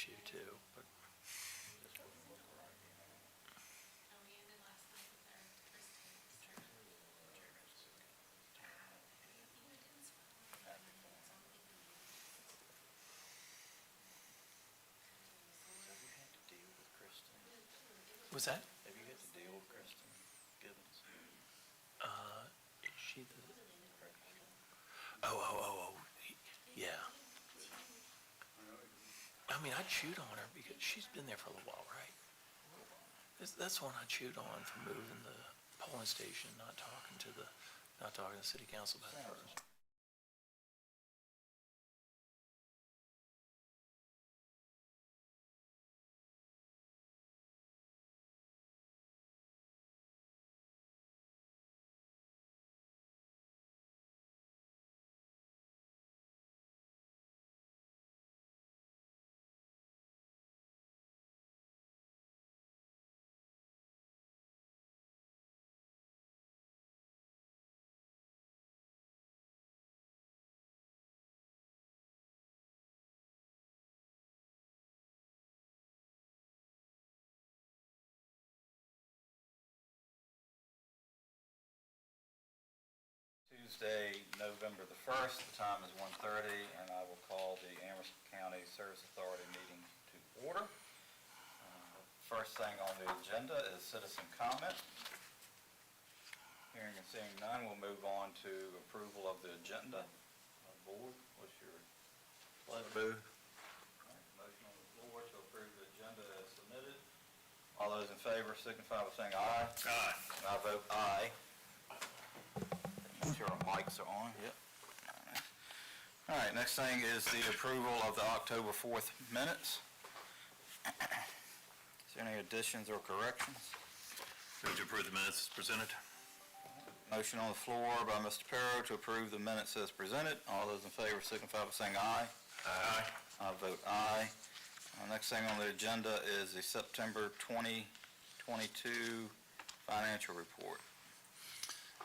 issue too, but was that? Have you had to deal with Kristen Gibbons? Is she the? Yeah. I mean, I chewed on her because she's been there for a little while, right? That's the one I chewed on for moving the polling station, not talking to the city council about it first. Tuesday, November the 1st, the time is 1:30, and I will call the Amherst County Service Authority meeting to order. First thing on the agenda is citizen comment. Hearing and seeing none, we'll move on to approval of the agenda. Board, what's your pleasure? Motion on the floor to approve the agenda as submitted. All those in favor signify by saying aye. Aye. And I vote aye. Make sure our mics are on. Yep. All right, next thing is the approval of the October 4th minutes. Is there any additions or corrections? Move to approve the minutes as presented. Motion on the floor by Mr. Perro to approve the minutes as presented. All those in favor signify by saying aye. Aye. I vote aye. Next thing on the agenda is the September 2022 financial report.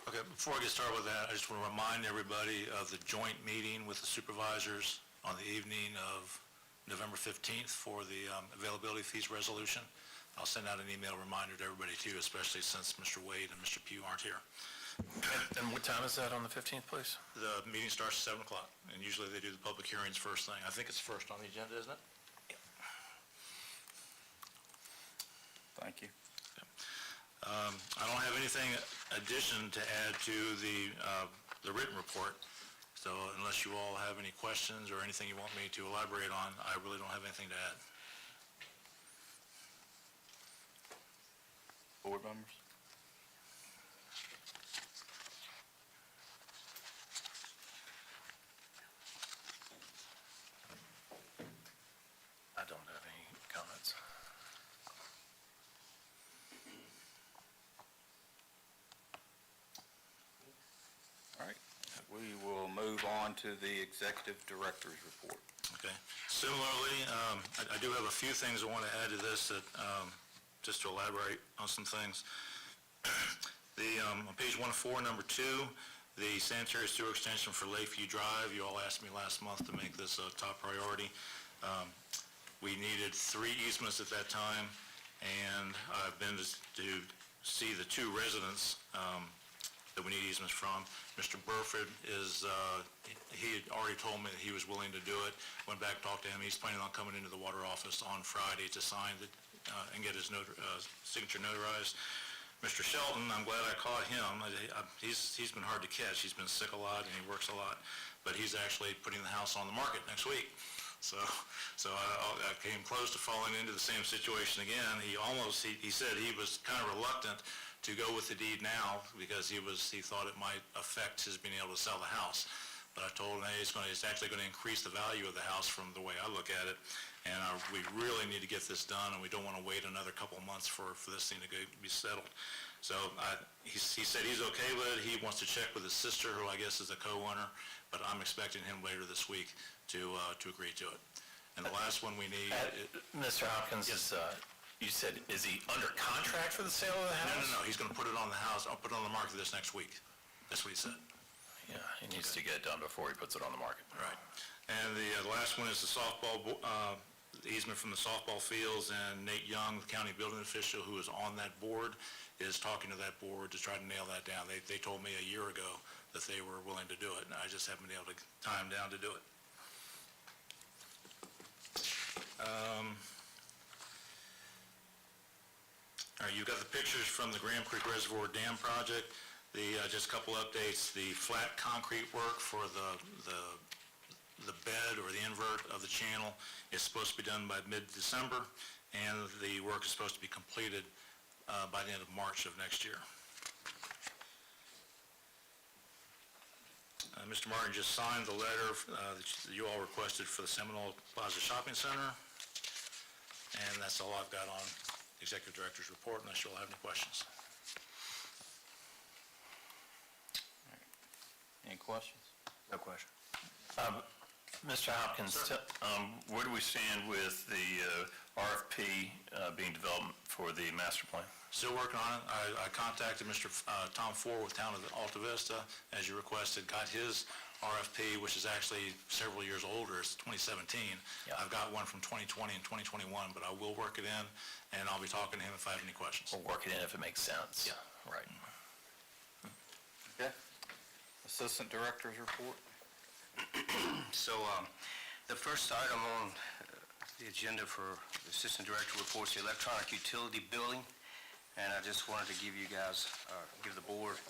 Okay, before I get started with that, I just want to remind everybody of the joint meeting with the supervisors on the evening of November 15th for the availability fees resolution. I'll send out an email reminder to everybody too, especially since Mr. Wade and Mr. Pugh aren't here. And what time is that on the 15th, please? The meeting starts at 7 o'clock, and usually they do the public hearings first thing. I think it's first on the agenda, isn't it? Thank you. I don't have anything addition to add to the written report, so unless you all have any questions or anything you want me to elaborate on, I really don't have anything to add. Board members? I don't have any comments. All right. We will move on to the executive director's report. Okay. Similarly, I do have a few things I want to add to this that just to elaborate on some things. On page 104, number 2, the sanitary sewer extension for Lakeview Drive, you all asked me last month to make this a top priority. We needed 3 easements at that time, and I've been to see the 2 residents that we need easements from. Mr. Burford he had already told me that he was willing to do it. Went back, talked to him. He's planning on coming into the water office on Friday to sign it and get his signature notarized. Mr. Shelton, I'm glad I caught him. He's been hard to catch. He's been sick a lot and he works a lot, but he's actually putting the house on the market next week. So I came close to falling into the same situation again. He said he was kind of reluctant to go with the deed now because he thought it might affect his being able to sell the house. But I told him, hey, it's actually going to increase the value of the house from the way I look at it. And we really need to get this done, and we don't want to wait another couple of months for this thing to be settled. So he said he's okay with it. He wants to check with his sister, who I guess is a co-owner, but I'm expecting him later this week to agree to it. And the last one we need... Mr. Hopkins, yes. You said, is he under contract for the sale of the house? No. He's going to put it on the house. I'll put it on the market this next week. That's what he said. Yeah, he needs to get it done before he puts it on the market. Right. And the last one is the softball easement from the softball fields, and Nate Young, the county building official who is on that board, is talking to that board to try to nail that down. They told me a year ago that they were willing to do it, and I just haven't been able to tie them down to do it. All right, you've got the pictures from the Graham Creek Reservoir Dam project. Just a couple updates. The flat concrete work for the bed or the invert of the channel is supposed to be done by mid-December, and the work is supposed to be completed by the end of March of next year. Mr. Martin just signed the letter that you all requested for the Seminole Plaza Shopping Center, and that's all I've got on the Executive Director's report, unless you all have any questions. Any questions? No question. Mr. Hopkins, where do we stand with the RFP being developed for the master plan? Still working on it. I contacted Mr. Tom Ford with Town of Alta Vista, as you requested, got his RFP, which is actually several years older. It's 2017. Yeah. I've got one from 2020 and 2021, but I will work it in, and I'll be talking to him if I have any questions. We'll work it in if it makes sense. Yeah. Right. Okay. Assistant Director's report. So the first item on the agenda for the Assistant Director report is the electronic utility billing. And I just wanted to give you guys, give the board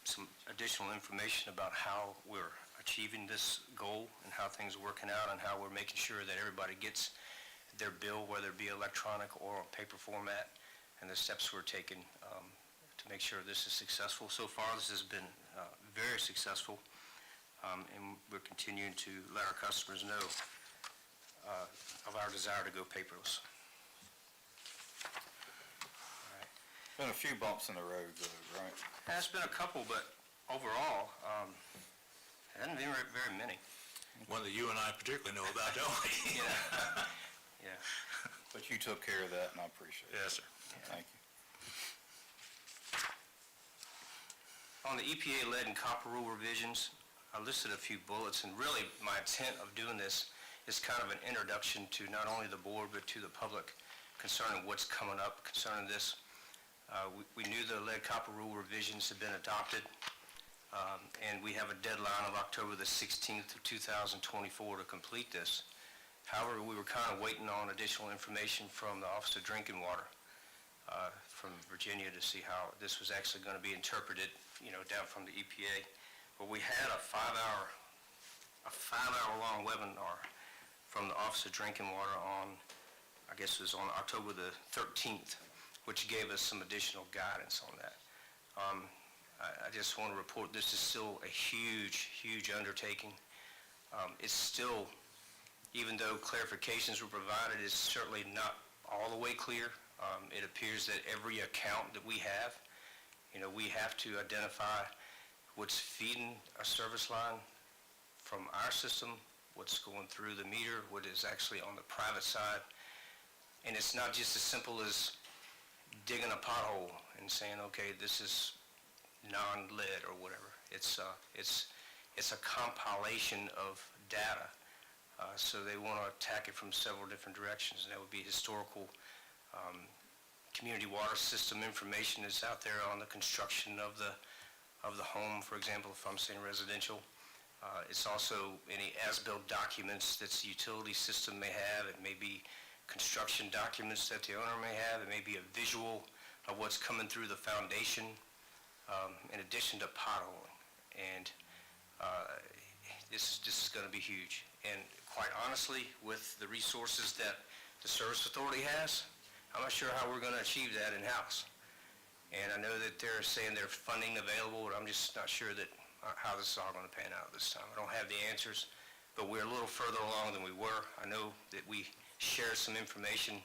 some additional information about how we're achieving this goal and how things are working out and how we're making sure that everybody gets their bill, whether it be electronic or paper format, and the steps we're taking to make sure this is successful. So far, this has been very successful, and we're continuing to let our customers know of our desire to go paperless. Been a few bumps in the road, though, right? There's been a couple, but overall, it hasn't been very many. One that you and I particularly know about, don't we? Yeah. But you took care of that, and I appreciate it. Yes, sir. Thank you. On the EPA lead and copper rule revisions, I listed a few bullets, and really my intent of doing this is kind of an introduction to not only the board, but to the public concerning what's coming up concerning this. We knew the lead copper rule revisions had been adopted, and we have a deadline of October the 16th of 2024 to complete this. However, we were kind of waiting on additional information from the Office of Drinking Water from Virginia to see how this was actually going to be interpreted, down from the EPA. But we had a five-hour-long webinar from the Office of Drinking Water on, I guess it was on October the 13th, which gave us some additional guidance on that. I just want to report this is still a huge, huge undertaking. It's still, even though clarifications were provided, it's certainly not all the way clear. It appears that every account that we have to identify what's feeding a service line from our system, what's going through the meter, what is actually on the private side. And it's not just as simple as digging a pothole and saying, okay, this is non-lead or whatever. It's a compilation of data. So they want to attack it from several different directions, and that would be historical community water system information that's out there on the construction of the home, for example, if I'm saying residential. It's also any as-built documents that the utility system may have. It may be construction documents that the owner may have. It may be a visual of what's coming through the foundation, in addition to potholing. And this is going to be huge. And quite honestly, with the resources that the Service Authority has, I'm not sure how we're going to achieve that in-house. And I know that they're saying there's funding available, but I'm just not sure that how this is all going to pan out this time. I don't have the answers, but we're a little further along than we were. I know that we shared some information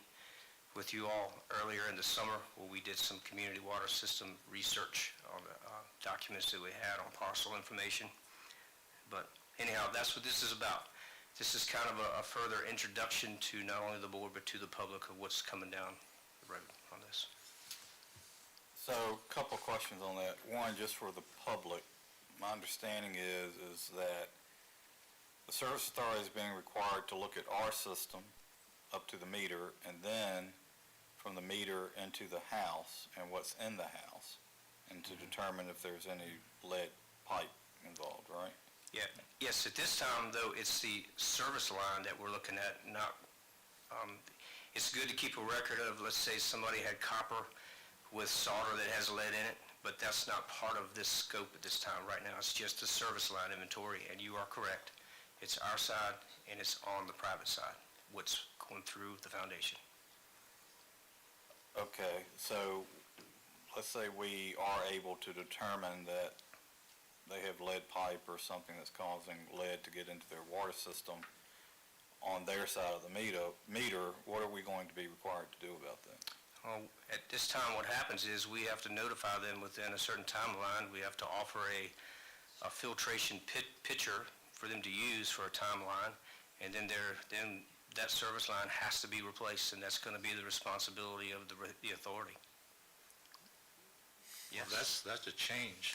with you all earlier in the summer where we did some community water system research on the documents that we had on parcel information. But anyhow, that's what this is about. This is kind of a further introduction to not only the board but to the public of what's coming down the road on this. So, a couple of questions on that. One, just for the public, my understanding is that the Service Authority is being required to look at our system up to the meter, and then from the meter into the house and what's in the house, and to determine if there's any lead pipe involved, right? Yeah, yes, at this time, though, it's the service line that we're looking at, not, it's good to keep a record of, let's say somebody had copper with solder that has lead in it, but that's not part of this scope at this time right now. It's just the service line inventory, and you are correct. It's our side, and it's on the private side, what's going through the foundation. Okay, so let's say we are able to determine that they have lead pipe or something that's causing lead to get into their water system on their side of the meter, what are we going to be required to do about that? Well, at this time, what happens is we have to notify them within a certain timeline. We have to offer a filtration pitcher for them to use for a timeline, and then that service line has to be replaced, and that's going to be the responsibility of the authority. Yes. Well, that's a change.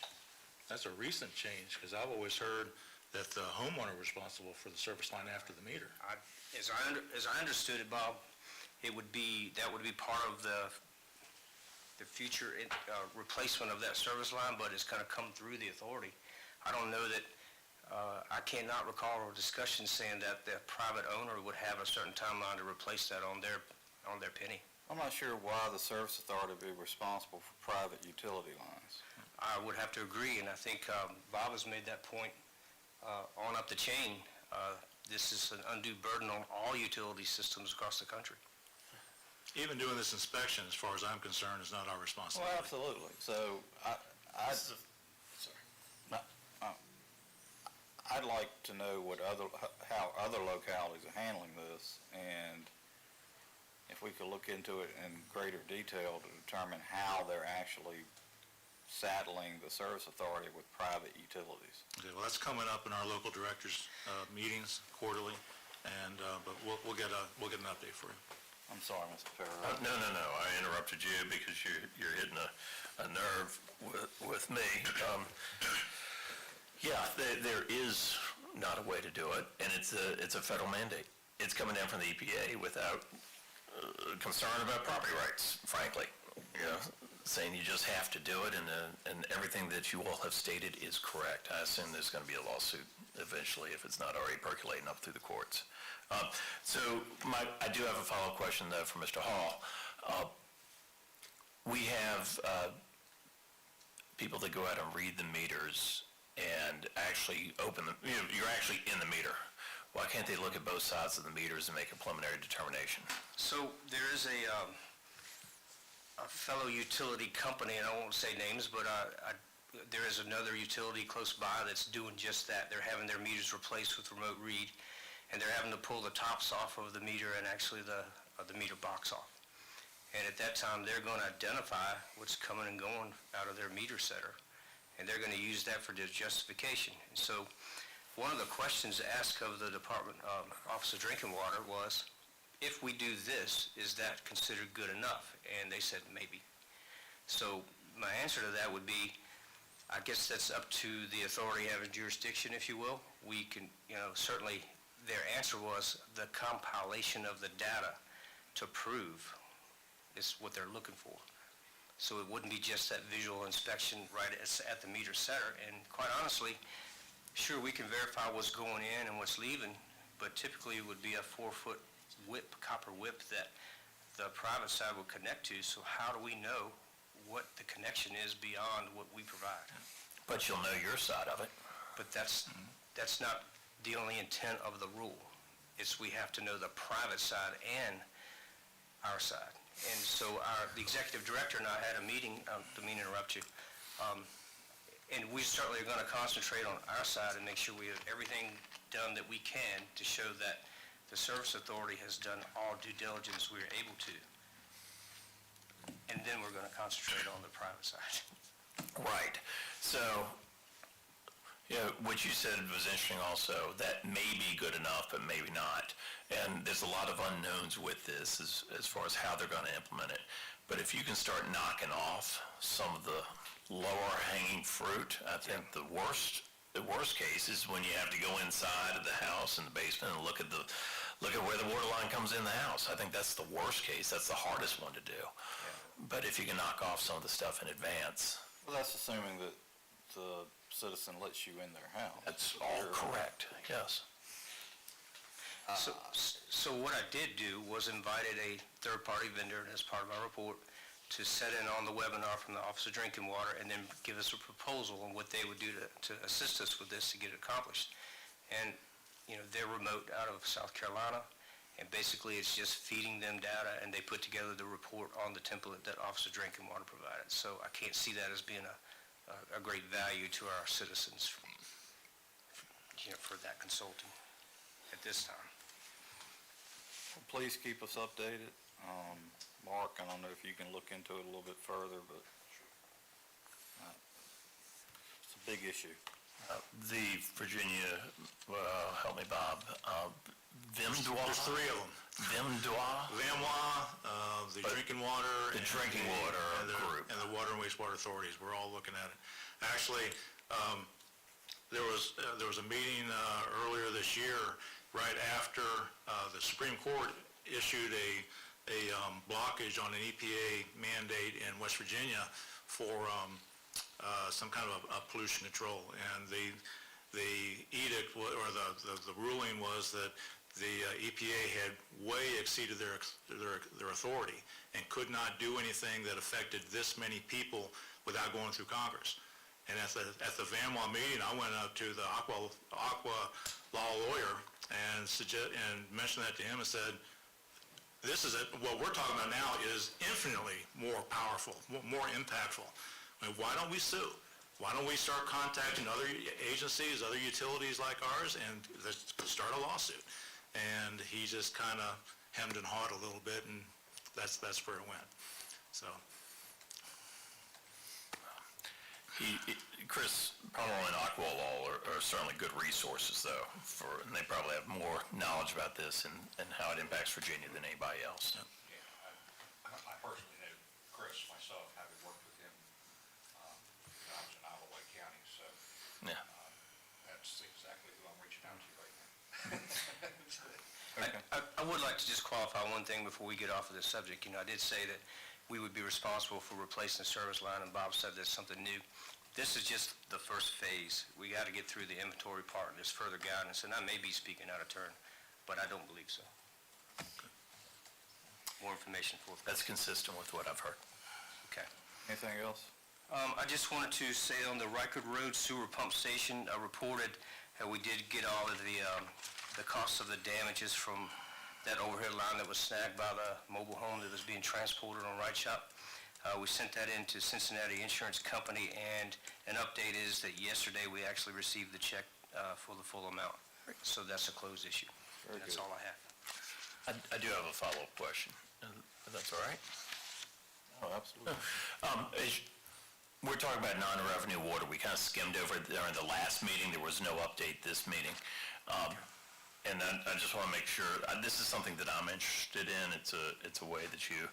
That's a recent change, because I've always heard that the homeowner was responsible for the service line after the meter. As I understood it, Bob, that would be part of the future replacement of that service line, but it's going to come through the authority. I don't know that, I cannot recall a discussion saying that the private owner would have a certain timeline to replace that on their penny. I'm not sure why the service authority would be responsible for private utility lines. I would have to agree, and I think Bob has made that point on up the chain. This is an undue burden on all utility systems across the country. Even doing this inspection, as far as I'm concerned, is not our Well, responsibility. absolutely. So I'd like to know how other localities are handling this, and if we could look into it in greater detail to determine how they're actually saddling the service authority with private utilities. Okay, well, that's coming up in our local directors' meetings quarterly, and, but we'll get an update for you. I'm sorry, Mr. Farrar. No. I interrupted you because you're hitting a nerve with me. Yeah, there is not a way to do it, and it's a federal mandate. It's coming down from the EPA without concern about property rights, frankly. You know, saying you just have to do it, and everything that you all have stated is correct. I assume there's going to be a lawsuit eventually if it's not already percolating up through the courts. So I do have a follow-up question, though, for Mr. Hall. We have people that go out and read the meters and actually open them. You know, you're actually in the meter. Why can't they look at both sides of the meters and make a preliminary determination? So there is a fellow utility company, and I won't say names, but there is another utility close by that's doing just that. They're having their meters replaced with remote read, and they're having to pull the tops off of the meter and actually the meter box off. And at that time, they're going to identify what's coming and going out of their meter setter, and they're going to use that for their justification. And so one of the questions asked of the Department Office of Drinking Water was, if we do this, is that considered good enough? And they said maybe. So my answer to that would be, I guess that's up to the authority having jurisdiction, if you will. We can, certainly their answer was the compilation of the data to prove is what they're looking for. So it wouldn't be just that visual inspection right at the meter setter. And quite honestly, sure, we can verify what's going in and what's leaving, but typically it would be a 4-foot whip, copper whip that the private side would connect to. So how do we know what the connection is beyond what we provide? But you'll know your side of it. But that's not the only intent of the rule. It's we have to know the private side and our side. And so the executive director and I had a meeting, to interrupt you, and we certainly are going to concentrate on our side and make sure we have everything done that we can to show that the service authority has done all due diligence we are able to. And then we're going to concentrate on the private side. Right. So, what you said was interesting also. That may be good enough, but maybe not. And there's a lot of unknowns with this as far as how they're going to implement it. But if you can start knocking off some of the lower hanging fruit, I think the worst case is when you have to go inside of the house in the basement and look at the look at where the water line comes in the house. I think that's the worst case, that's the hardest one to do. But if you can knock off some of the stuff in advance, Well, that's assuming that the citizen lets you in their house. that's all correct, yes. So what I did do was invited a third-party vendor as part of our report to set in on the webinar from the Office of Drinking Water and then give us a proposal on what they would do to assist us with this to get it accomplished. And, you know, they're remote out of South Carolina, and basically it's just feeding them data, and they put together the report on the template that Office of Drinking Water provided. So I can't see that as being a great value to our citizens, you know, for that consulting at this time. Please keep us updated. Mark, I don't know if you can look into it a little bit further, but it's a big issue. The Virginia, help me, Bob, Vimdois? There's three of them. Vimdois? VAMWA, the drinking water. The drinking water group. And the water and wastewater authorities, we're all looking at it. Actually, there was a meeting earlier this year, right after the Supreme Court issued a blockage on an EPA mandate in West Virginia for some kind of a pollution control. And the edict, or the ruling was that the EPA had way exceeded their authority and could not do anything that affected this many people without going through Congress. And at the VAMWA meeting, I went up to the aqua law lawyer and mentioned that to him and said, this is what we're talking about now is infinitely more powerful, more impactful. I mean, why don't we sue? Why don't we start contacting other agencies, other utilities like ours, and let's start a lawsuit? And he just kind of hemmed and hawed a little bit, and that's where it went. So. Chris, Pomeroy and Aqua Law are certainly good resources, though, and they probably have more knowledge about this and how it impacts Virginia than anybody else. Yeah, I personally know Chris myself, having worked with him when I was in Iowa County, so Yeah. that's exactly who I'm reaching out to right now. I would like to just qualify one thing before we get off of this subject. You know, I did say that we would be responsible for replacing the service line, and Bob said there's something new. This is just the first phase. We got to get through the inventory part, and there's further guidance, and I may be speaking out of turn, but I don't believe so. More information for. That's consistent with what I've heard. Okay. Anything else? I just wanted to say on the Rikert Road sewer pump station, I reported how we did get all of the costs of the damages from that overhead line that was snagged by the mobile home that was being transported on Right Shop. We sent that in to Cincinnati Insurance Company, and an update is that yesterday we actually received the check for the full amount. So that's a closed issue. Very That's good. all I have. I do have a follow-up question, if that's all right. Oh, absolutely. We're talking about non-revenue water. We kind of skimmed over it during the last meeting. There was no update this meeting. And I just want to make sure, this is something that I'm interested in. It's a way that you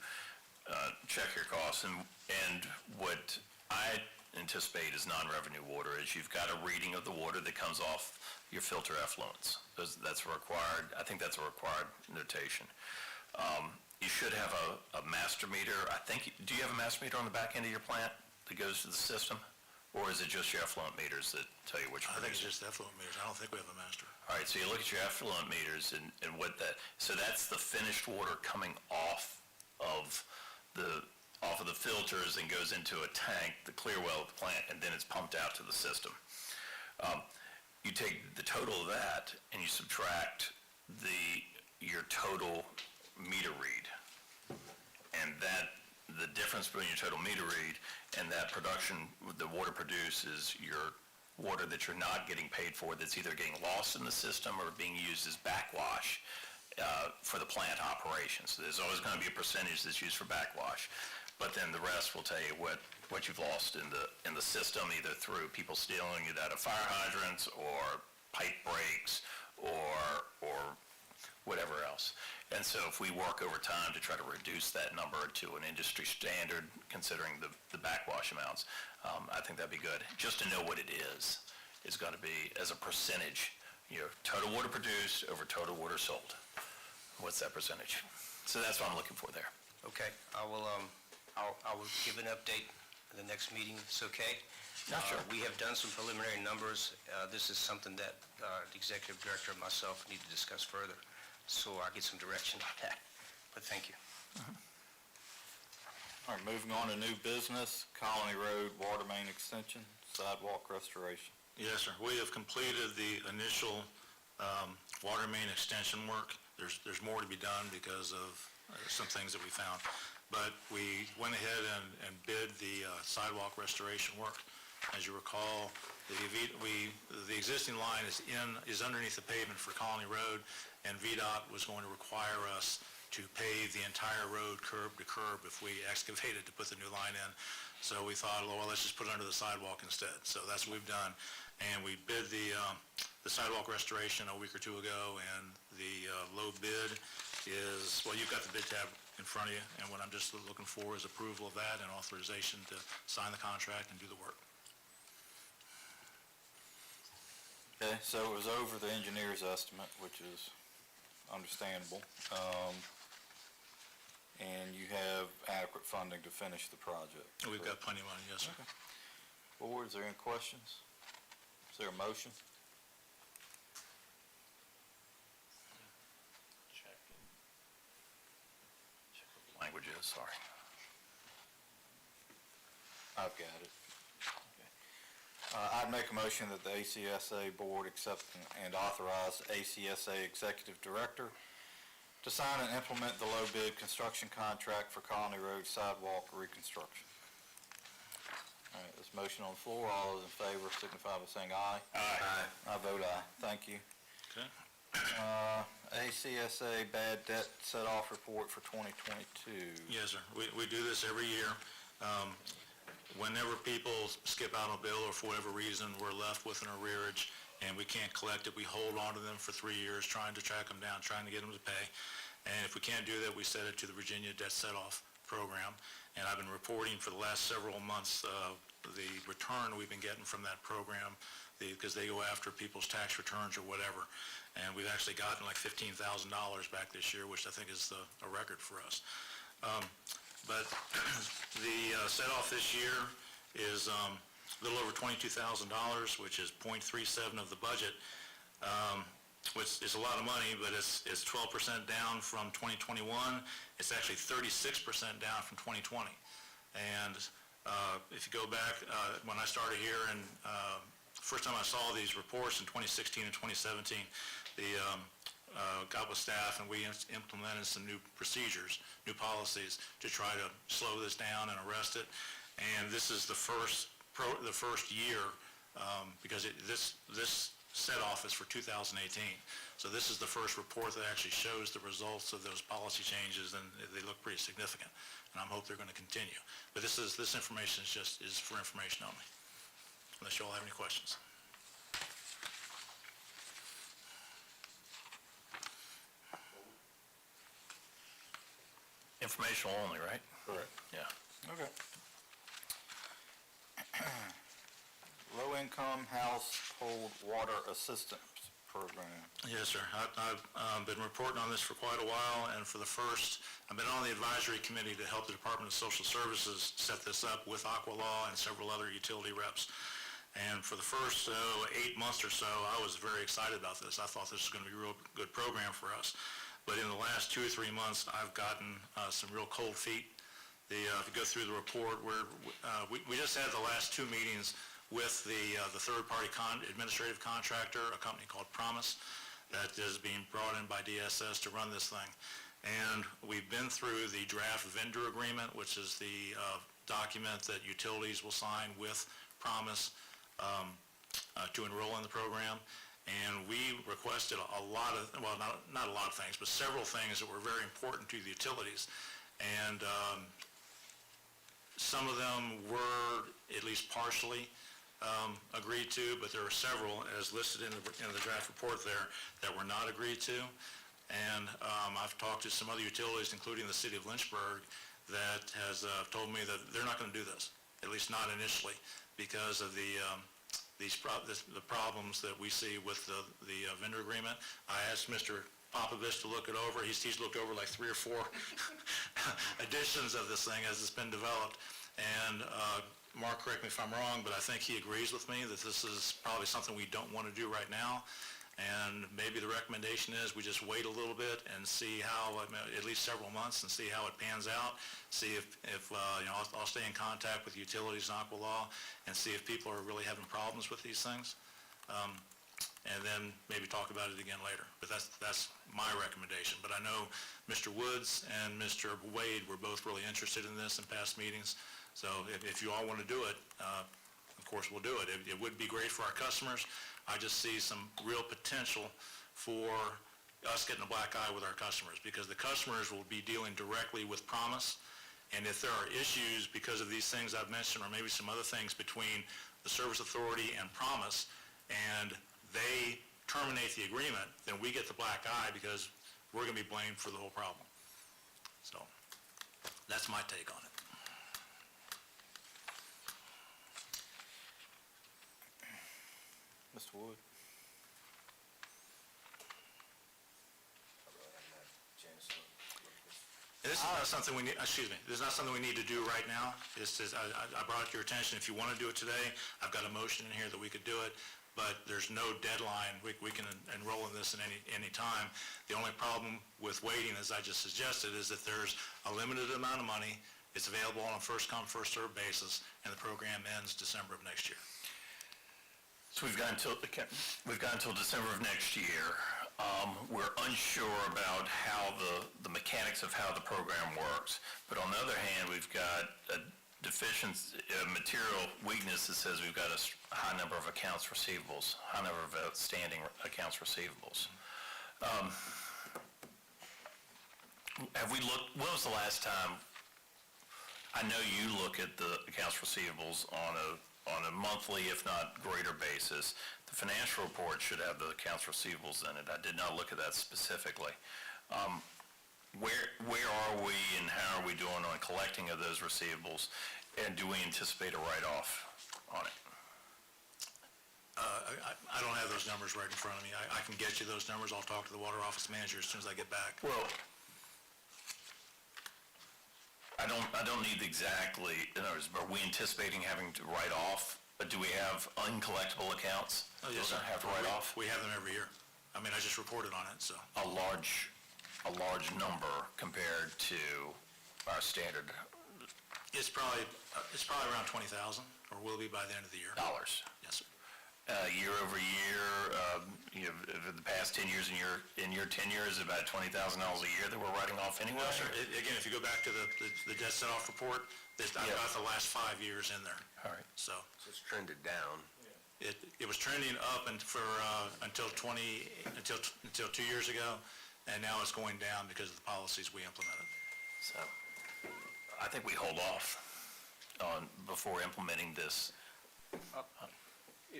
check your costs. And what I anticipate is non-revenue water is you've got a reading of the water that comes off your filter effluents. That's required. I think that's a required notation. You should have a master meter. Do you have a master meter on the back end of your plant that goes to the system? Or is it just your effluent meters that tell you which I think it's producer? just effluent meters. I don't think we have a master. All right, so you look at your effluent meters and so that's the finished water coming off of the filters and goes into a tank, the clear well of the plant, and then it's pumped out to the system. You take the total of that and you subtract your total meter read. And the difference between your total meter read and that production, the water produced is your water that you're not getting paid for, that's either getting lost in the system or being used as backwash for the plant operations. So there's always going to be a percentage that's used for backwash, but then the rest will tell you what you've lost in the system, either through people stealing it out of fire hydrants or pipe breaks or whatever else. And so if we work over time to try to reduce that number to an industry standard, considering the backwash amounts, I think that'd be good. Just to know what it is, it's got to be as a percentage, total water produced over total water sold. what's that percentage? So that's what I'm looking for there. Okay, I will give an update in the next meeting, it's okay? Yeah, sure. We have done some preliminary numbers. This is something that the executive director and myself need to discuss further, so I'll get some direction on that. But thank you. All right, moving on to new business, Colony Road Water Main Extension, sidewalk restoration. Yes, sir. We have completed the initial water main extension work. There's more to be done because of some things that we found. But we went ahead and bid the sidewalk restoration work. As you recall, the existing line is underneath the pavement for Colony Road, and VDOT was going to require us to pave the entire road curb to curb if we excavated to put the new line in. So we thought, well, let's just put it under the sidewalk instead. So that's what we've done. And we bid the sidewalk restoration a week or two ago, and the low bid is, well, you've got the bid tab in front of you, and what I'm just looking for is approval of that and authorization to sign the contract and do the work. Okay, so it was over the engineer's estimate, which is understandable. And you have adequate funding to finish the project. We've got plenty of money, yes, sir. Board, is there any questions? Is there a motion? Languages, sorry. I've got it. I'd make a motion that the ACSA Board accept and authorize ACSA Executive Director to sign and implement the low bid construction contract for Colony Road sidewalk reconstruction. All right, this motion on the floor. All those in favor signify by saying aye. Aye. I vote aye. Thank you. Okay. ACSA bad debt set-off report for 2022. Yes, sir. We do this every year. Whenever people skip out on a bill or for whatever reason, we're left with an arrearage and we can't collect it, we hold on to them for 3 years, trying to track them down, trying to get them to pay. And if we can't do that, we set it to the Virginia Debt Set-Off Program. And I've been reporting for the last several months the return we've been getting from that program, because they go after people's tax returns or whatever. And we've actually gotten like $15,000 back this year, which I think is a record for us. But the set-off this year is a little over $22,000, which is 0.37 of the budget, which is a lot of money, but it's 12% down from 2021. It's actually 36% down from 2020. And if you go back, when I started here, and first time I saw these reports in 2016 and 2017, got with staff and we implemented some new procedures, new policies to try to slow this down and arrest it. And this is the first year, because this set-off is for 2018. So this is the first report that actually shows the results of those policy changes, and they look pretty significant. And I hope they're going to continue. But this information is for information only, unless you all have any questions. Informational only, right? Correct. Yeah. Okay. Low-income household water assistance program. Yes, sir. I've been reporting on this for quite a while, and I've been on the advisory committee to help the Department of Social Services set this up with Aqua Law and several other utility reps. And for the first 8 months or so, I was very excited about this. I thought this was going to be a real good program for us. But in the last 2 or 3 months, I've gotten some real cold feet. If you go through the report, we just had the last 2 meetings with the third-party administrative contractor, a company called Promise, that is being brought in by DSS to run this thing. And we've been through the draft vendor agreement, which is the document that utilities will sign with Promise to enroll in the program. And we requested a lot of, well, not a lot of things, but several things that were very important to the utilities. And some of them were at least partially agreed to, but there are several, as listed in the draft report there, that were not agreed to. And I've talked to some other utilities, including the city of Lynchburg, that has told me that they're not going to do this, at least not initially, because of the the problems that we see with the vendor agreement. I asked Mr. Popovich to look it over. He's looked over like 3 or 4 editions of this thing as it's been developed. And Mark, correct me if I'm wrong, but I think he agrees with me that this is probably something we don't want to do right now. And maybe the recommendation is we just wait a little bit and see how, at least several months, and see how it pans out. See if I'll stay in contact with Utilities and Aqua Law and see if people are really having problems with these things. And then maybe talk about it again later. But that's my recommendation. But I know Mr. Woods and Mr. Wade were both really interested in this in past meetings. So if you all want to do it, of course we'll do it. It would be great for our customers. I just see some real potential for us getting a black eye with our customers, because the customers will be dealing directly with Promise. And if there are issues because of these things I've mentioned, or maybe some other things between the Service Authority and Promise, and they terminate the agreement, then we get the black eye because we're going to be blamed for the whole problem. So that's my take on it. Mr. Wood? And this is not something we need, this is not something we need to do right now. It's just, I brought it to your attention. If you want to do it today, I've got a motion in here that we could do it, but there's no deadline. We can enroll in this at any time. The only problem with waiting, as I just suggested, is that there's a limited amount of money. It's available on a first-come, first-served basis, and the program ends December of next year. So we've got until December of next year. We're unsure about how the mechanics of how the program works. But on the other hand, we've got a deficiency, material weakness that says we've got a high number of accounts receivables, high number of outstanding accounts receivables. Have we looked, when was the last time, I know you look at the accounts receivables on a monthly, if not greater basis. The financial report should have the accounts receivables in it. I did not look at that specifically. Where are we and how are we doing on collecting of those receivables? And do we anticipate a write-off on it? I don't have those numbers right in front of me. I can get you those numbers. I'll talk to the water office manager as soon as I get back. Well, I don't need exactly, in other words, are we anticipating having to write off? But do we have uncollectible accounts? Oh, yes, sir. We're gonna have to write off? We have them every year. I mean, I just reported on it, so. A large number compared to our standard It's probably around 20,000, or will be by the end of the year. dollars. Yes, sir. Year over year, over the past 10 years, in your tenure, is about $20,000 a year that we're writing off anyway? Well, sir, again, if you go back to the debt set-off report, I've got the last 5 years in there. All right. So It's trended down. it was trending up until 2 years ago, and now it's going down because of the policies we implemented. So I think we hold off before implementing this.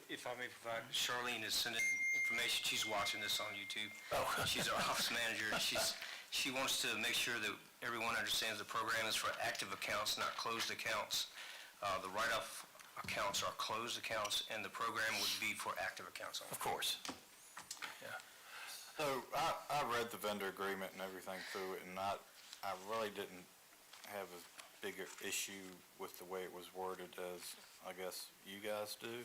If I may provide, Charlene is sending information. She's watching this on YouTube. Oh. She's our office manager. She wants to make sure that everyone understands the program is for active accounts, not closed accounts. The write-off accounts are closed accounts, and the program would be for active accounts only. Of course. Yeah. So I read the vendor agreement and everything through it, and I really didn't have a bigger issue with the way it was worded as I guess you guys do.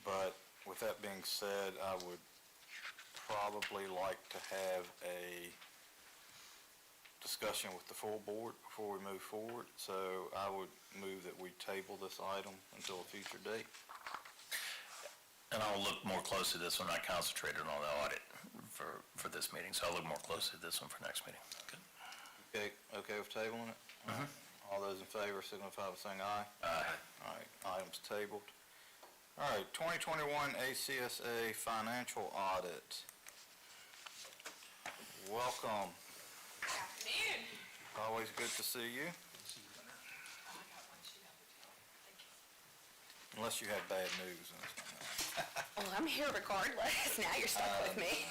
But with that being said, I would probably like to have a discussion with the full board before we move forward. So I would move that we table this item until a future date. And I'll look more closely at this one. I concentrated on the audit for this meeting, so I'll look more closely at this one for next meeting. Okay with tabling it? All those in favor signify by saying aye. Aye. All right, item's tabled. All right, 2021 ACSA financial audit. Welcome. Afternoon. Always good to see you. Unless you have bad news. Well, I'm here regardless. Now you're stuck with me.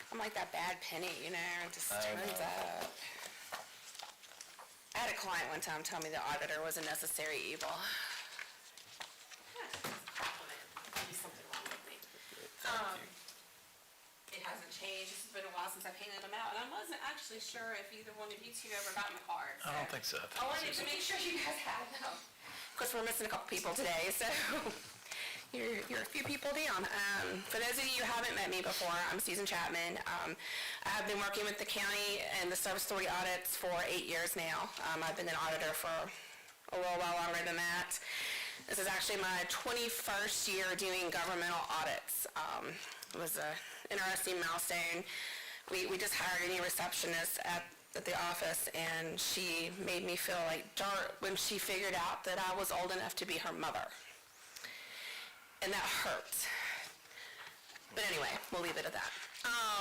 I'm like that bad penny, it just turns up. I had a client one time tell me the auditor was a necessary evil. It hasn't changed. It's been a while since I painted them out, and I wasn't actually sure if either one of you two ever got my cards. I don't think so. I wanted to make sure you guys had them. Of course, we're missing a couple people today, so you're a few people down. For those of you who haven't met me before, I'm Susan Chapman. I have been working with the county and the service authority audits for 8 years now. I've been an auditor for a little while longer than that. This is actually my 21st year doing governmental audits. It was an interesting milestone. We just hired a new receptionist at the office, and she made me feel like dirt when she figured out that I was old enough to be her mother. And that hurt. But anyway, we'll leave it at that.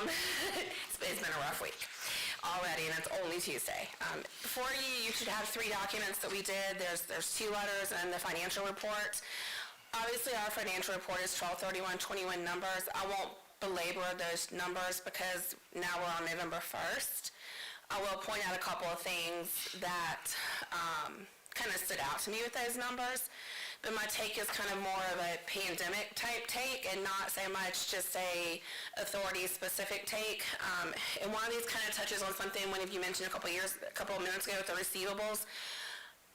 It's been a rough week already, and it's only Tuesday. Before you should have 3 documents that we did. There's 2 letters and the financial report. Obviously, our financial report is 12/31/21 numbers. I won't belabor those numbers because now we're on November 1st. I will point out a couple of things that kind of stood out to me with those numbers. But my take is kind of more of a pandemic type take and not so much just a authority specific take. And one of these kind of touches on something one of you mentioned a couple of minutes ago with the receivables.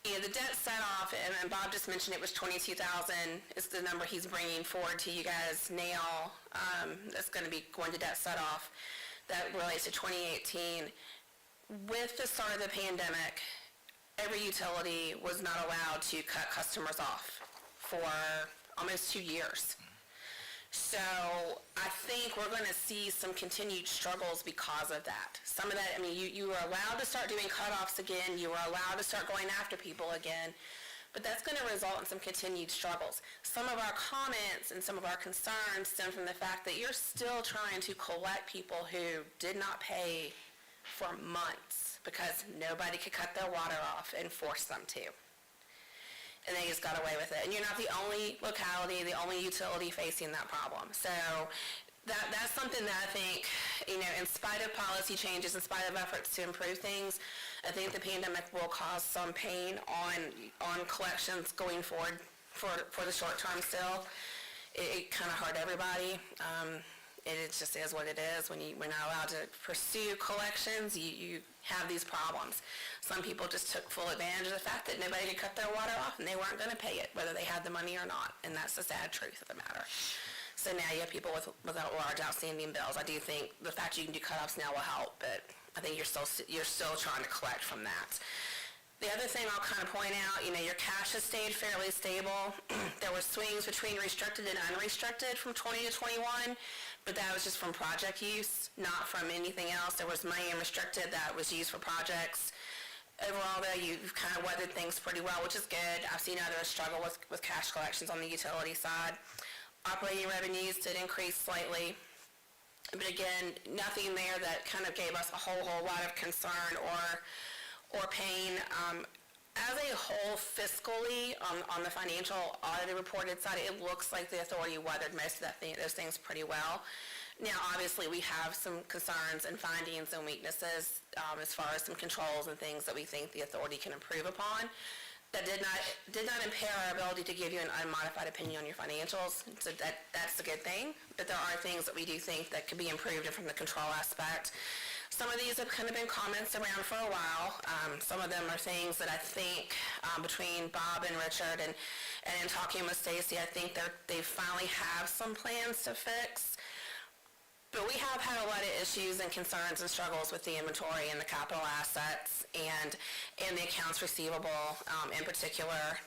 You know, the debt set off, and Bob just mentioned it was $22,000 is the number he's bringing forward to you guys now. That's going to be going to debt set off. That relates to 2018. With the start of the pandemic, every utility was not allowed to cut customers off for almost 2 years. So I think we're going to see some continued struggles because of that. Some of that, I mean, you were allowed to start doing cutoffs again. You were allowed to start going after people again. But that's going to result in some continued struggles. Some of our comments and some of our concerns stem from the fact that you're still trying to collect people who did not pay for months because nobody could cut their water off and force them to. And they just got away with it. And you're not the only locality, the only utility facing that problem. So that's something that I think, you know, in spite of policy changes, in spite of efforts to improve things, I think the pandemic will cause some pain on collections going forward for the short term still. It kind of hurt everybody. It just is what it is. When we're not allowed to pursue collections, you have these problems. Some people just took full advantage of the fact that nobody could cut their water off and they weren't going to pay it, whether they had the money or not. And that's the sad truth of the matter. So now you have people with large outstanding bills. I do think the fact you can do cutoffs now will help, but I think you're still trying to collect from that. The other thing I'll kind of point out, you know, your cash has stayed fairly stable. There were swings between restricted and unrestricted from 20 to 21, but that was just from project use, not from anything else. There was money in restricted that was used for projects. Overall, though, you've kind of weathered things pretty well, which is good. I've seen others struggle with cash collections on the utility side. Operating revenues did increase slightly, but again, nothing there that kind of gave us a whole lot of concern or pain. As a whole, fiscally, on the financial audited reported side, it looks like the authority weathered most of those things pretty well. Now, obviously, we have some concerns and findings and weaknesses as far as some controls and things that we think the authority can improve upon. That did not impair our ability to give you an unmodified opinion on your financials. So that's a good thing. But there are things that we do think that could be improved from the control aspect. Some of these have kind of been comments around for a while. Some of them are things that I think between Bob and Richard and in talking with Stacy, I think they finally have some plans to fix. But we have had a lot of issues and concerns and struggles with the inventory and the capital assets and the accounts receivable in particular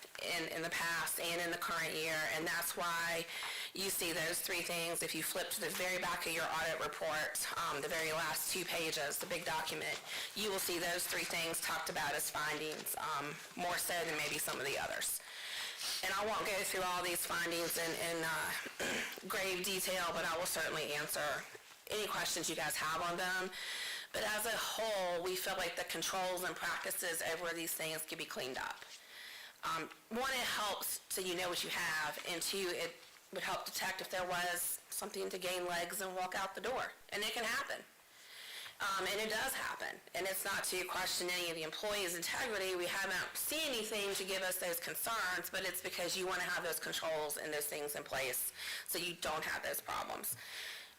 in the past and in the current year. And that's why you see those 3 things. If you flip to the very back of your audit report, the very last 2 pages, the big document, you will see those 3 things talked about as findings, more so than maybe some of the others. And I won't go through all these findings in grave detail, but I will certainly answer any questions you guys have on them. But as a whole, we feel like the controls and practices over these things can be cleaned up. One, it helps so you know what you have, and 2, it would help detect if there was something to gain legs and walk out the door, and it can happen. And it does happen, and it's not to question any of the employees' integrity. We haven't seen anything to give us those concerns, but it's because you want to have those controls and those things in place so you don't have those problems.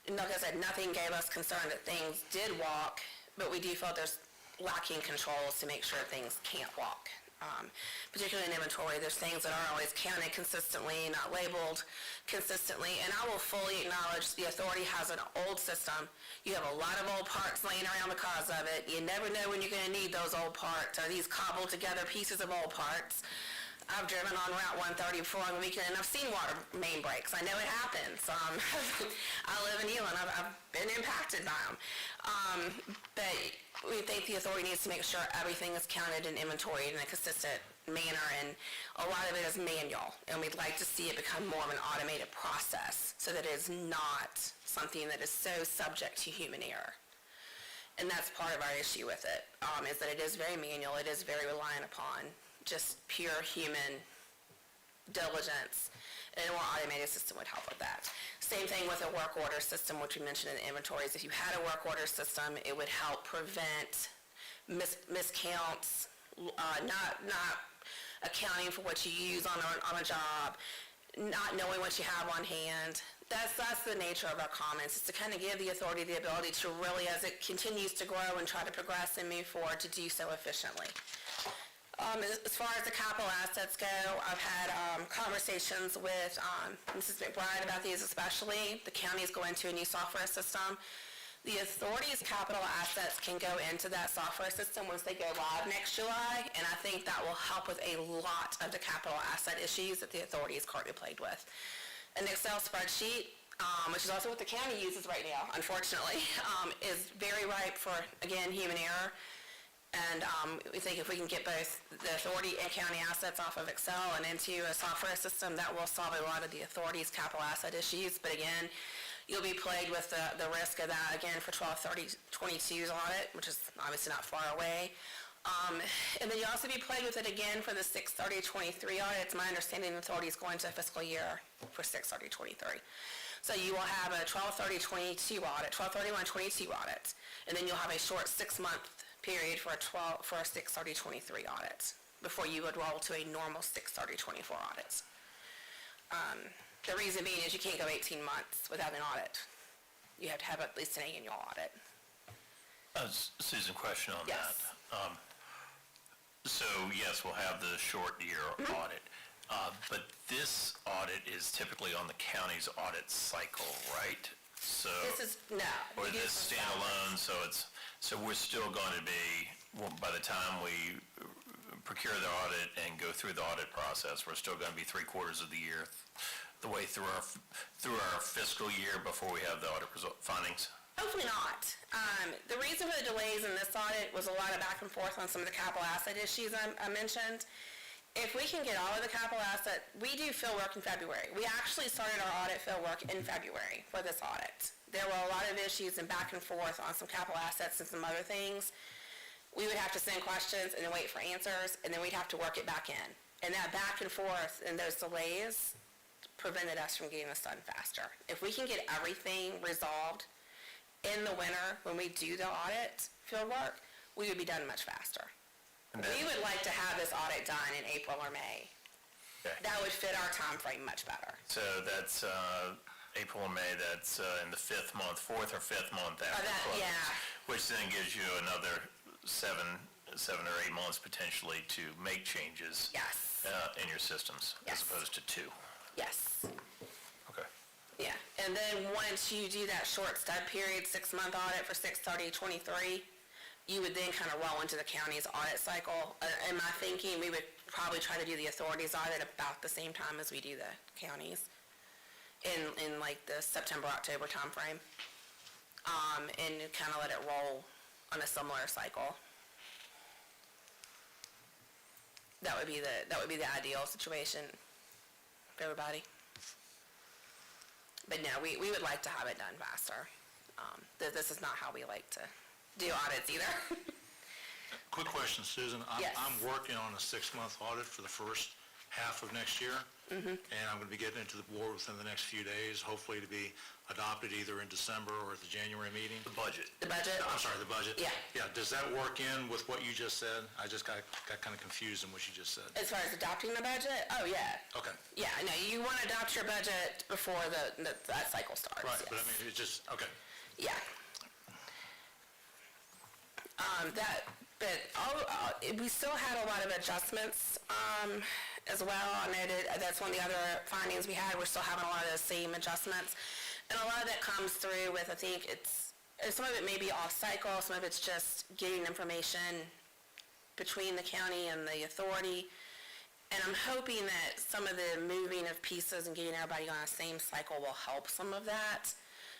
And like I said, nothing gave us concern that things did walk, but we do feel there's lacking controls to make sure things can't walk. Particularly in inventory, there's things that aren't always counted consistently, not labeled consistently, and I will fully acknowledge the authority has an old system. You have a lot of old parts laying around because of it. You never know when you're gonna need those old parts, or these cobbled together pieces of old parts. I've driven on Route 130 before on the weekend, and I've seen water main breaks. I know it happens. I live in Elon. I've been impacted by them. But we think the authority needs to make sure everything is counted and inventoried in a consistent manner, and a lot of it is manual, and we'd like to see it become more of an automated process so that it is not something that is so subject to human error. And that's part of our issue with it, is that it is very manual, it is very reliant upon just pure human diligence, and a more automated system would help with that. Same thing with a work order system, which we mentioned in the inventories. If you had a work order system, it would help prevent miscounts, not accounting for what you use on a job, not knowing what you have on hand. That's the nature of our comments, is to kind of give the authority the ability to really, as it continues to grow and try to progress and move forward, to do so efficiently. As far as the capital assets go, I've had conversations with Mrs. McBride about these especially. The county's going to a new software system. The authority's capital assets can go into that software system once they go live next July, and I think that will help with a lot of the capital asset issues that the authority is currently plagued with. An Excel spreadsheet, which is also what the county uses right now, unfortunately, is very ripe for, again, human error. And we think if we can get both the authority and county assets off of Excel and into a software system, that will solve a lot of the authority's capital asset issues. But again, you'll be plagued with the risk of that again for 12/30/22's audit, which is obviously not far away. And then you'll also be plagued with it again for the 6/30/23 audit. It's my understanding the authority is going to a fiscal year for 6/30/23. So you will have a 12/30/22 audit, 12/31/22 audit, and then you'll have a short 6-month period for a 6/30/23 audit before you would roll to a normal 6/30/24 audit. The reason being is you can't go 18 months without an audit. You have to have at least an annual audit. Susan, question on Yes. that. So yes, we'll have the short year audit, but this audit is typically on the county's audit cycle, right? So. This is, no. Or we do this some standalone, so we're still going to be, well, by the time we procure the audit and go through the audit process, we're still going to be 3/4 of the year, the way through our fiscal year before we have the audit findings? Hopefully not. The reason for the delays in this audit was a lot of back and forth on some of the capital asset issues I mentioned. If we can get all of the capital asset, we do field work in February. We actually started our audit field work in February for this audit. There were a lot of issues and back and forth on some capital assets and some other things. We would have to send questions and then wait for answers, and then we'd have to work it back in. And that back and forth and those delays prevented us from getting this done faster. If we can get everything resolved in the winter when we do the audit field work, we would be done much faster. We would like to have this audit done in April or May. Okay. That would fit our time frame much better. So that's April and May, that's in the 4th or 5th month after that, close. yeah. Which then gives you another 7 or 8 months potentially to make changes. Yes. In your systems, Yes. as opposed to 2. Yes. Okay. Yeah. And then once you do that short stub period, 6-month audit for 6/30/23, you would then kind of roll into the county's audit cycle. In my thinking, we would probably try to do the authorities audit about the same time as we do the counties in like the September, October timeframe. And kind of let it roll on a similar cycle. That would be the ideal situation for everybody. But no, we would like to have it done faster. This is not how we like to do audits either. Quick question, Susan. Yes. I'm working on a 6-month audit for the first half of next year. And I'm going to be getting it to the board within the next few days, hopefully to be adopted either in December or at the January meeting. The budget. The budget? I'm sorry, the budget? Yeah. Yeah, does that work in with what you just said? I just got kind of confused in what you just said. As far as adopting the budget? Oh, yeah. Okay. Yeah, no, you want to adopt your budget before that cycle starts. Right, but I yes. mean, it's just, okay. Yeah. We still had a lot of adjustments, as well. I noted, that's one of the other findings we had, we're still having a lot of those same adjustments. And a lot of that comes through with, I think some of it may be off-cycle, some of it's just getting information between the county and the authority. And I'm hoping that some of the moving of pieces and getting everybody on the same cycle will help some of that.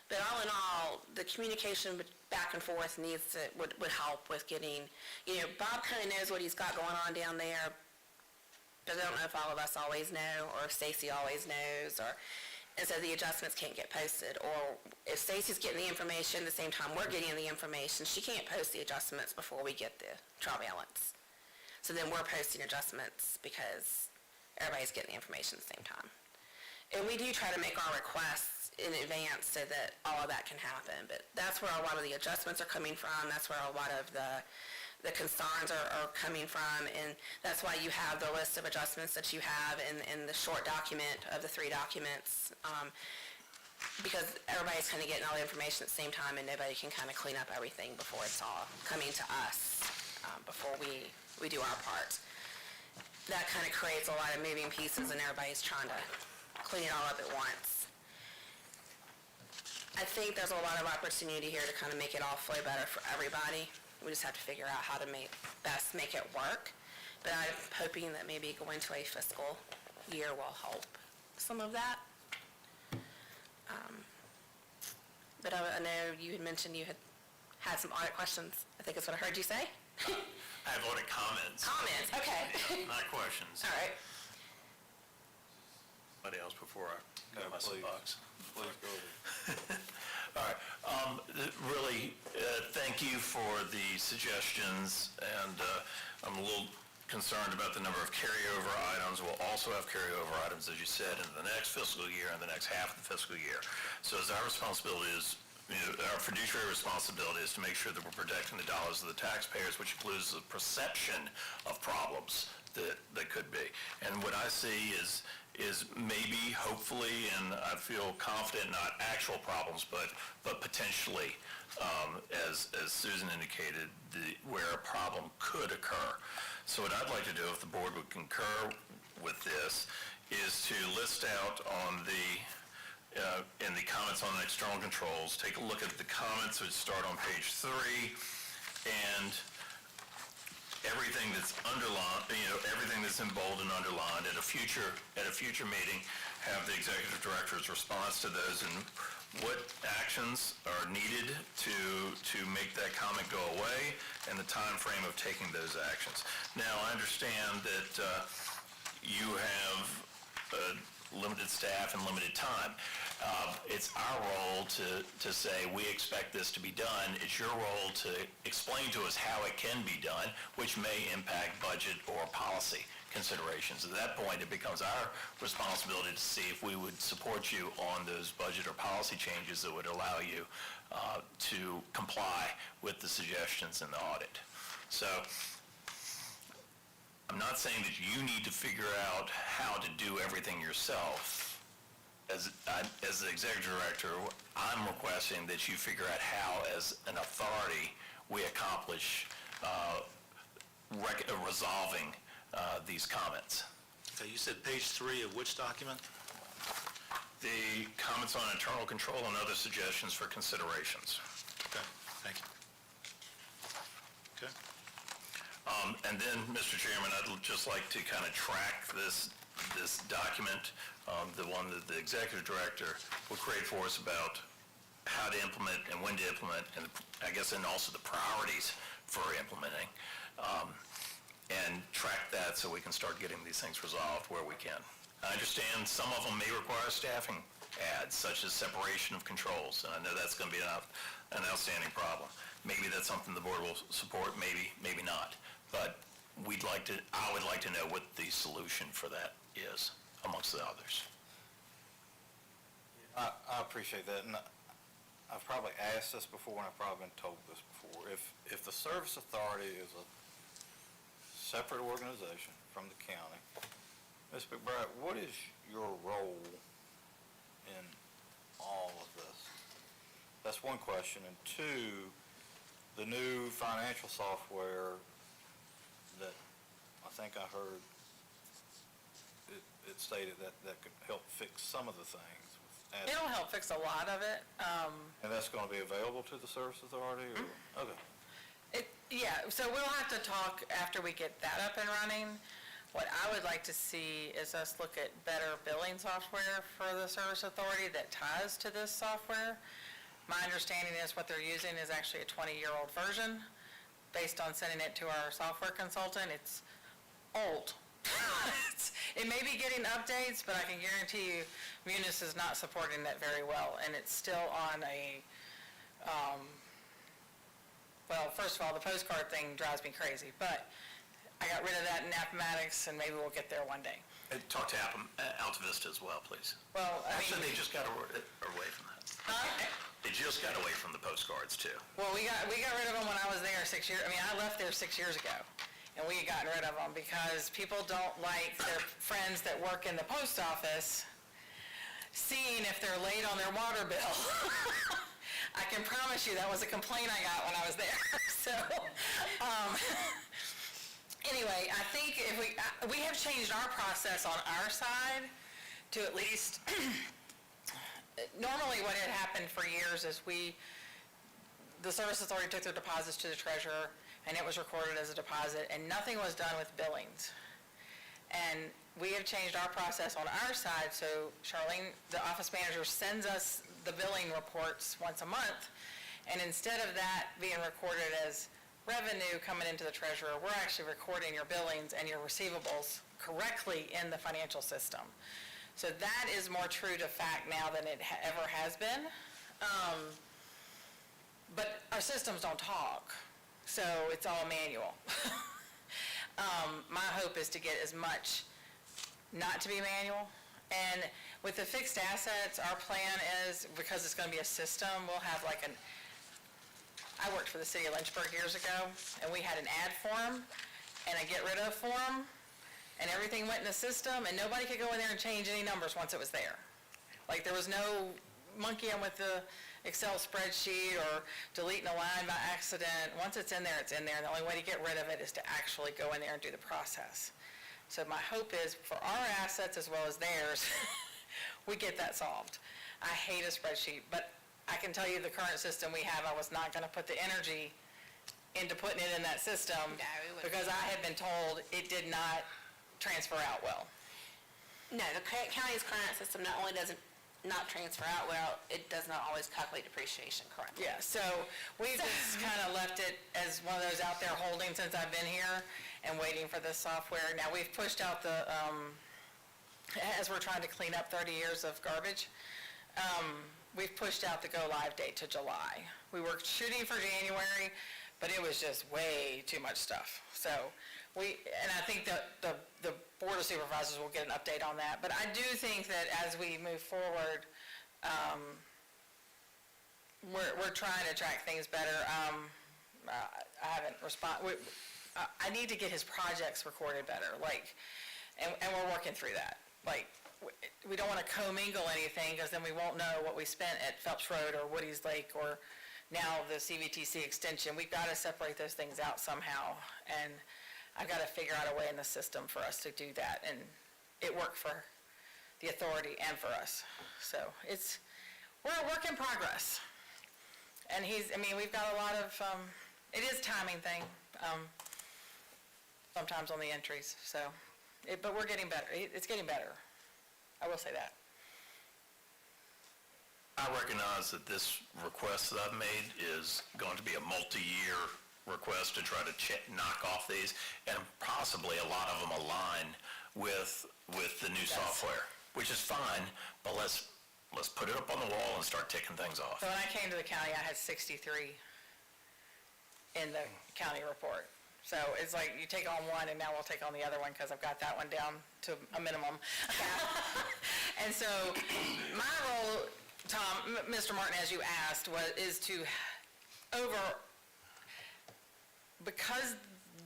But all in all, the communication back and forth would help with getting, Bob kind of knows what he's got going on down there, but I don't know if all of us always know, or if Stacy always knows, and so the adjustments can't get posted. Or if Stacy's getting the information at the same time we're getting the information, she can't post the adjustments before we get the trial balance. So then we're posting adjustments because everybody's getting the information at the same time. And we do try to make our requests in advance so that all of that can happen. But that's where a lot of the adjustments are coming from. That's where a lot of the concerns are coming from. And that's why you have the list of adjustments that you have in the short document of the 3 documents. Because everybody's kind of getting all the information at the same time, and nobody can kind of clean up everything before it's all coming to us, before we do our part. That kind of creates a lot of moving pieces, and everybody's trying to clean it all up at once. I think there's a lot of opportunity here to kind of make it all flow better for everybody. We just have to figure out how to best make it work. But I'm hoping that maybe going to a fiscal year will help some of that. But I know you had mentioned you had some audit questions. I think that's what I heard you say. I have audit comments. Comments, okay. Not questions. All right. Anybody else before I go to my soapbox? Please go ahead. All right. Really, thank you for the suggestions, and I'm a little concerned about the number of carryover items. We'll also have carryover items, as you said, in the next fiscal year and the next half of the fiscal year. So as our responsibility is, our fiduciary responsibility is to make sure that we're protecting the dollars of the taxpayers, which includes the perception of problems that could be. And what I see is maybe, hopefully, and I feel confident, not actual problems, but potentially, as Susan indicated, where a problem could occur. So what I'd like to do, if the board would concur with this, is to list out on in the comments on external controls, take a look at the comments which start on page 3, and everything that's underlined, everything that's in bold and underlined, at a future meeting, have the executive director's response to those and what actions are needed to make that comment go away and the time frame of taking those actions. Now, I understand that you have limited staff and limited time. It's our role to say, we expect this to be done. It's your role to explain to us how it can be done, which may impact budget or policy considerations. At that point, it becomes our responsibility to see if we would support you on those budget or policy changes that would allow you to comply with the suggestions in the audit. So I'm not saying that you need to figure out how to do everything yourself. As the executive director, I'm requesting that you figure out how, as an authority, we accomplish resolving these comments. Okay, you said page 3 of which document? The comments on internal control and other suggestions for considerations. Okay, thank you. Okay. And then, Mr. Chairman, I'd just like to kind of track this document, the one that the executive director will create for us about how to implement and when to implement, and I guess, and also the priorities for implementing, and track that so we can start getting these things resolved where we can. I understand some of them may require staffing adds, such as separation of controls, and I know that's going to be an outstanding problem. Maybe that's something the board will support, maybe not. But I would like to know what the solution for that is. amongst the others. I appreciate that, and I've probably asked this before, and I've probably been told this before. If the Service Authority is a separate organization from the county, Ms. McBride, what is your role in all of this? That's one question. And two, the new financial software that I think I heard it stated that could help fix some of the things. It'll help fix a lot of it. And that's going to be available to the Service Authority? Or? Okay. Yeah, so we'll have to talk after we get that up and running. What I would like to see is us look at better billing software for the Service Authority that ties to this software. My understanding is what they're using is actually a 20-year-old version. Based on sending it to our software consultant, it's old. It may be getting updates, but I can guarantee you Munis is not supporting that very well, and it's still on a, well, first of all, the postcard thing drives me crazy, but I got rid of that in Appomattox, and maybe we'll get there one day. And talk to Alta Vista as well, please. Well, I mean, Actually, they just got away from that. They just got away from the postcards, too. well, we got rid of them when I was there 6 years, I mean, I left there 6 years ago, and we had gotten rid of them because people don't like their friends that work in the post office seeing if they're late on their water bill. I can promise you that was a complaint I got when I was there. So, anyway, I think if we have changed our process on our side to at least, normally what had happened for years is the Service Authority took their deposits to the treasurer, and it was recorded as a deposit, and nothing was done with billings. And we have changed our process on our side, so Charlene, the office manager, sends us the billing reports once a month, and instead of that being recorded as revenue coming into the treasurer, we're actually recording your billings and your receivables correctly in the financial system. So that is more true to fact now than it ever has been. But our systems don't talk, so it's all manual. My hope is to get as much not to be manual. And with the fixed assets, our plan is, because it's going to be a system, we'll have like I worked for the city of Lynchburg years ago, and we had an add form and a get rid of form, and everything went in the system, and nobody could go in there and change any numbers once it was there. Like, there was no monkeying with the Excel spreadsheet or deleting a line by accident. Once it's in there, it's in there, and the only way to get rid of it is to actually go in there and do the process. So my hope is, for our assets as well as theirs, we get that solved. I hate a spreadsheet, but I can tell you the current system we have, I was not going to put the energy into putting it in that system because I had been told it did not transfer out well. No, the county's current system not only doesn't not transfer out well, it does not always calculate depreciation correctly. Yeah, so we just kind of left it as one of those out there holding since I've been here and waiting for this software. Now, we've pushed out the, as we're trying to clean up 30 years of garbage, we've pushed out the go-live date to July. We were shooting for January, but it was just way too much stuff. So and I think that the Board of Supervisors will get an update on that. But I do think that as we move forward, we're trying to track things better. I haven't responded. I need to get his projects recorded better, and we're working through that. Like, we don't want to commingle anything because then we won't know what we spent at Phelps Road or Woody's Lake or now the CVTC extension. We've got to separate those things out somehow, and I've got to figure out a way in the system for us to do that, and it worked for the authority and for us. So we're a work in progress. And we've got a lot of, it is timing thing, sometimes on the entries, so, but we're getting better. It's getting better. I will say that. I recognize that this request that I've made is going to be a multi-year request to try to knock off these, and possibly a lot of them align with the new software, which is fine, but let's put it up on the wall and start ticking things off. So when I came to the county, I had 63 in the county report. So it's like you take on one and now we'll take on the other one because I've got that one down to a minimum. And so my role, Tom, Mr. Martin, as you asked, is to because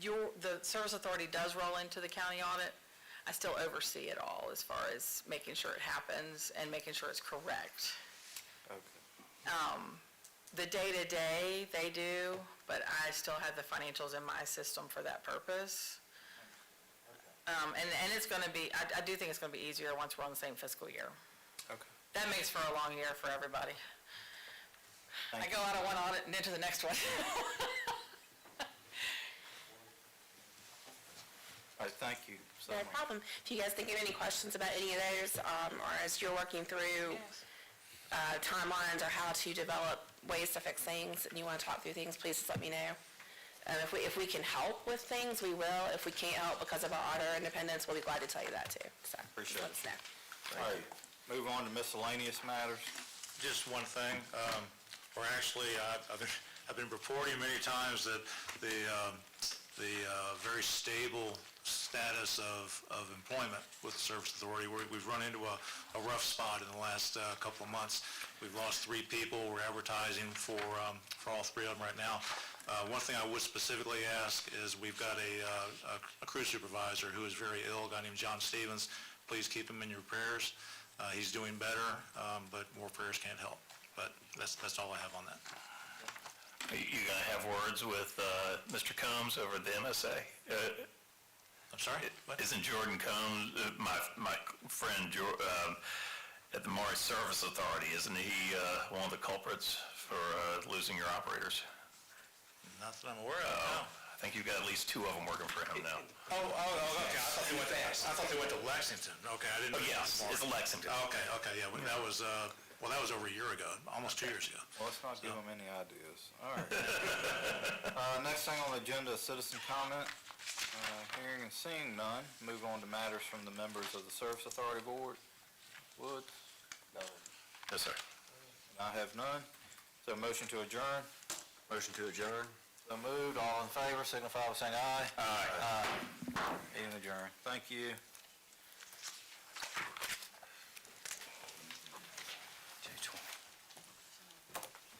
the service authority does roll into the county audit, I still oversee it all as far as making sure it happens and making sure it's correct. The day-to-day, they do, but I still have the financials in my system for that purpose. And it's gonna be, I do think it's gonna be easier once we're on the same fiscal year. Okay. That makes for a long year for everybody. I Thank go out of one audit and into the next one. All right, thank you so No much. problem. If you guys think of any questions about any of those, or as you're working through timelines or how to develop ways to fix things, and you want to talk through things, please just let me know. If we can help with things, we will. If we can't help because of our auditor independence, we'll be glad to tell you that too. So, Appreciate let us know. All right, move on to miscellaneous matters. Just one thing, or actually, I've been reporting many times that the very stable status of employment with the Service Authority. We've run into a rough spot in the last couple of months. We've lost 3 people. We're advertising for all 3 of them right now. One thing I would specifically ask is we've got a crew supervisor who is very ill, a guy named John Stevens. Please keep him in your prayers. He's doing better, but more prayers can't help. But that's all I have on that. Are you gonna have words with Mr. Combs over at the MSA? I'm sorry? What? Isn't Jordan Combs, my friend at the Maury Service Authority, isn't he one of the culprits for losing your operators? Not that I'm aware of, no. I think you've got at least 2 of them working for him now. Oh, okay, I thought they went to Lexington, okay, I didn't know. Oh, yes, it's Lexington. Okay, yeah, well, that was over a year ago, almost 2 years ago. Well, let's not give them any ideas. All right. Next thing on the agenda is citizen comment. Hearing and seeing none, move on to matters from the members of the Service Authority Board. Woods? Yes, sir. I have none. So motion to adjourn? Motion to adjourn. So moved. All in favor, signify by saying aye. Aye. Meeting adjourned. Thank you.